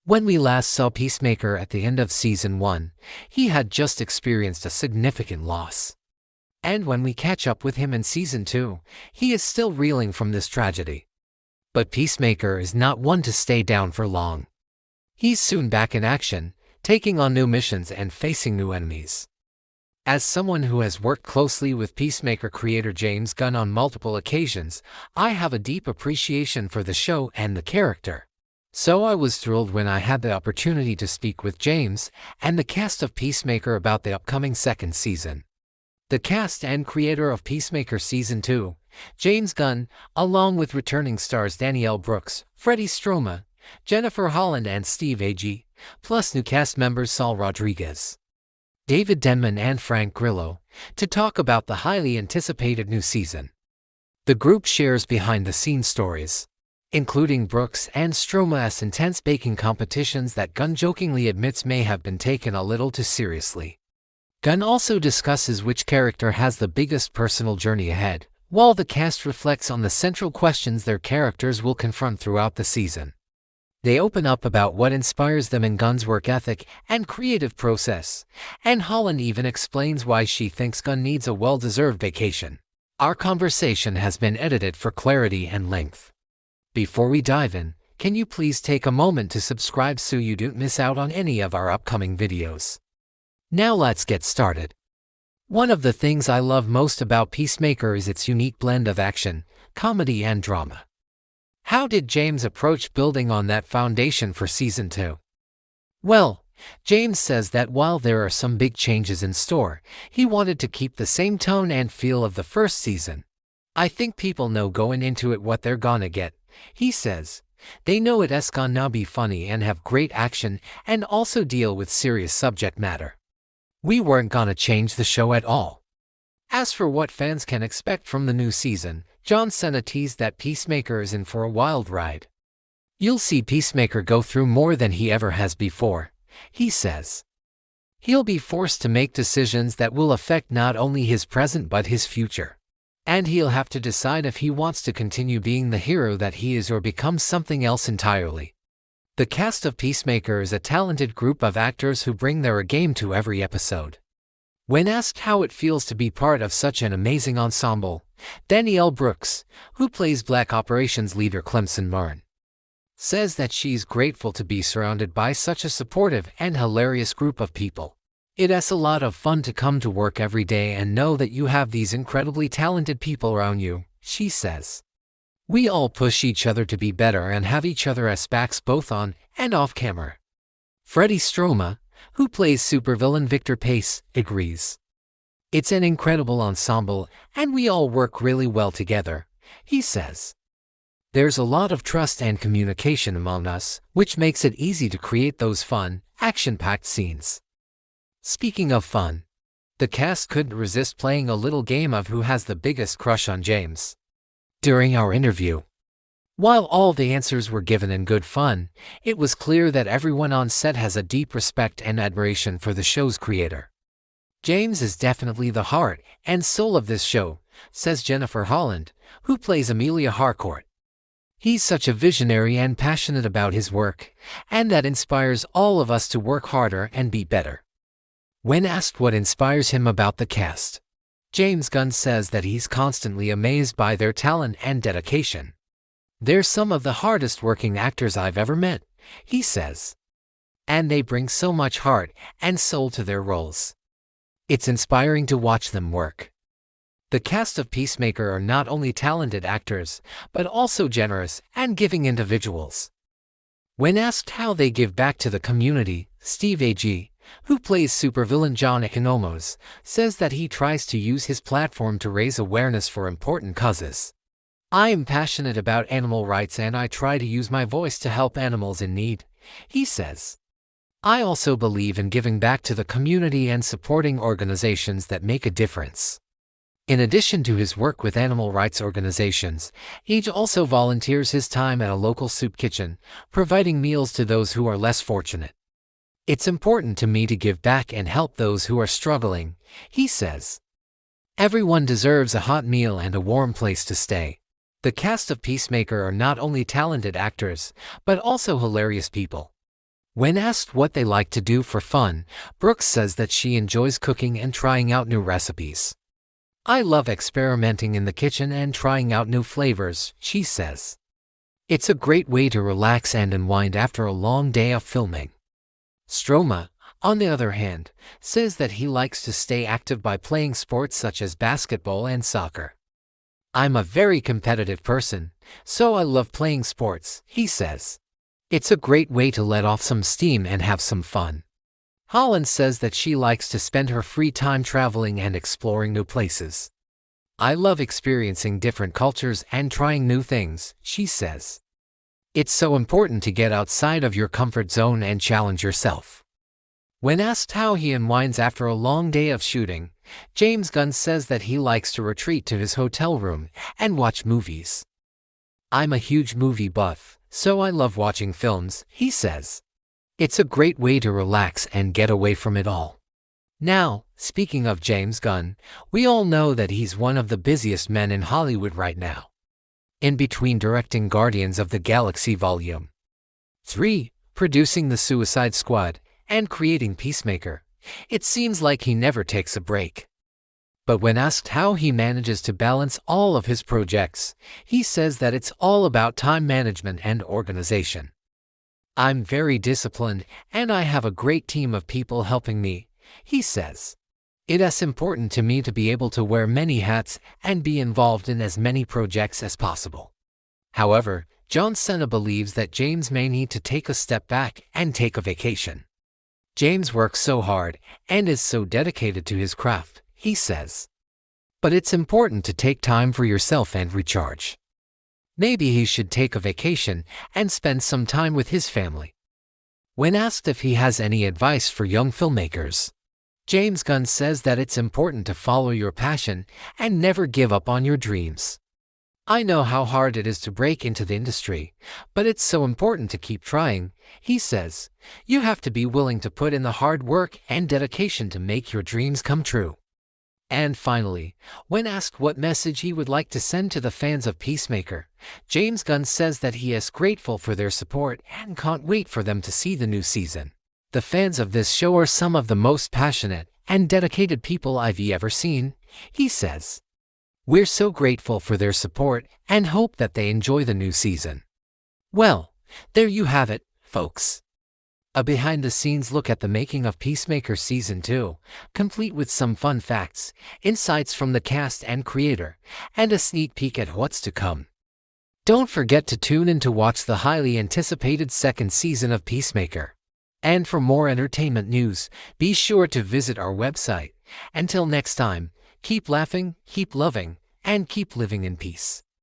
When we last saw Peacemaker at the end of Season 1, he had just experienced a significant loss. And when we catch up with him in Season 2, he is still reeling from this tragedy. But Peacemaker is not one to stay down for long. He's soon back in action, taking on new missions and facing new enemies. As someone who has worked closely with Peacemaker creator James Gunn on multiple occasions, I have a deep appreciation for the show and the character. So I was thrilled when I had the opportunity to speak with James and the cast of Peacemaker about the upcoming second season. The cast and creator of Peacemaker Season 2, James Gunn, along with returning stars Danielle Brooks, Freddie Stroma, Jennifer Holland and Steve Agee, plus new cast members Saul Rodriguez, David Denman and Frank Grillo, to talk about the highly anticipated new season. The group shares behind-the-scenes stories, including Brooks and Stroma's intense baking competitions that Gunn jokingly admits may have been taken a little too seriously. Gunn also discusses which character has the biggest personal journey ahead, while the cast reflects on the central questions their characters will confront throughout the season. They open up about what inspires them in Gunn's work ethic and creative process, and Holland even explains why she thinks Gunn needs a well-deserved vacation. Our conversation has been edited for clarity and length. Before we dive in, can you please take a moment to subscribe so you don't miss out on any of our upcoming videos? Now let's get started. One of the things I love most about Peacemaker is its unique blend of action, comedy and drama. How did James approach building on that foundation for Season 2? Well, James says that while there are some big changes in store, he wanted to keep the same tone and feel of the first season. I think people know going into it what they're gonna get, he says. They know it's gonna be funny and have great action and also deal with serious subject matter. We weren't gonna change the show at all. As for what fans can expect from the new season, John Cena teased that Peacemaker is in for a wild ride. You'll see Peacemaker go through more than he ever has before, he says. He'll be forced to make decisions that will affect not only his present but his future. And he'll have to decide if he wants to continue being the hero that he is or become something else entirely. The cast of Peacemaker is a talented group of actors who bring their A game to every episode. When asked how it feels to be part of such an amazing ensemble, Danielle Brooks, who plays Black Operations leader Clemson Martin, says that she's grateful to be surrounded by such a supportive and hilarious group of people. It's a lot of fun to come to work every day and know that you have these incredibly talented people around you, she says. We all push each other to be better and have each other as backs both on and off camera. Freddie Stroma, who plays supervillain Victor Pace, agrees. It's an incredible ensemble and we all work really well together, he says. There's a lot of trust and communication among us, which makes it easy to create those fun, action-packed scenes. Speaking of fun, the cast couldn't resist playing a little game of who has the biggest crush on James during our interview. While all the answers were given in good fun, it was clear that everyone on set has a deep respect and admiration for the show's creator. James is definitely the heart and soul of this show, says Jennifer Holland, who plays Amelia Harcourt. He's such a visionary and passionate about his work, and that inspires all of us to work harder and be better. When asked what inspires him about the cast, James Gunn says that he's constantly amazed by their talent and dedication. They're some of the hardest working actors I've ever met, he says. And they bring so much heart and soul to their roles. It's inspiring to watch them work. The cast of Peacemaker are not only talented actors, but also generous and giving individuals. When asked how they give back to the community, Steve Agee, who plays supervillain John Economos, says that he tries to use his platform to raise awareness for important causes. I am passionate about animal rights and I try to use my voice to help animals in need, he says. I also believe in giving back to the community and supporting organizations that make a difference. In addition to his work with animal rights organizations, Agee also volunteers his time at a local soup kitchen, providing meals to those who are less fortunate. It's important to me to give back and help those who are struggling, he says. Everyone deserves a hot meal and a warm place to stay. The cast of Peacemaker are not only talented actors, but also hilarious people. When asked what they like to do for fun, Brooks says that she enjoys cooking and trying out new recipes. "I love experimenting in the kitchen and trying out new flavors," she says. "It's a great way to relax and unwind after a long day of filming." Stroma, on the other hand, says that he likes to stay active by playing sports such as basketball and soccer. "I'm a very competitive person, so I love playing sports," he says. "It's a great way to let off some steam and have some fun." Holland says that she likes to spend her free time traveling and exploring new places. "I love experiencing different cultures and trying new things," she says. "It's so important to get outside of your comfort zone and challenge yourself." When asked how he unwinds after a long day of shooting, James Gunn says that he likes to retreat to his hotel room and watch movies. "I'm a huge movie buff, so I love watching films," he says. "It's a great way to relax and get away from it all." Now, speaking of James Gunn, we all know that he's one of the busiest men in Hollywood right now. In between directing Guardians of the Galaxy Volume 3, producing The Suicide Squad, and creating Peacemaker, it seems like he never takes a break. But when asked how he manages to balance all of his projects, he says that it's all about time management and organization. "I'm very disciplined, and I have a great team of people helping me," he says. "It's important to me to be able to wear many hats and be involved in as many projects as possible." However, John Cena believes that James may need to take a step back and take a vacation. "James works so hard and is so dedicated to his craft," he says. "But it's important to take time for yourself and recharge. Maybe he should take a vacation and spend some time with his family." When asked if he has any advice for young filmmakers, James Gunn says that it's important to follow your passion and never give up on your dreams. "I know how hard it is to break into the industry, but it's so important to keep trying," he says. "You have to be willing to put in the hard work and dedication to make your dreams come true." And finally, when asked what message he would like to send to the fans of Peacemaker, James Gunn says that he is grateful for their support and can't wait for them to see the new season. "The fans of this show are some of the most passionate and dedicated people I've ever seen," he says. "We're so grateful for their support and hope that they enjoy the new season." Well, there you have it, folks. A behind-the-scenes look at the making of Peacemaker Season 2, complete with some fun facts, insights from the cast and creator, and a sneak peek at what's to come. Don't forget to tune in to watch the highly anticipated second season of Peacemaker. And for more entertainment news, be sure to visit our website. Until next time, keep laughing, keep loving, and keep living in peace.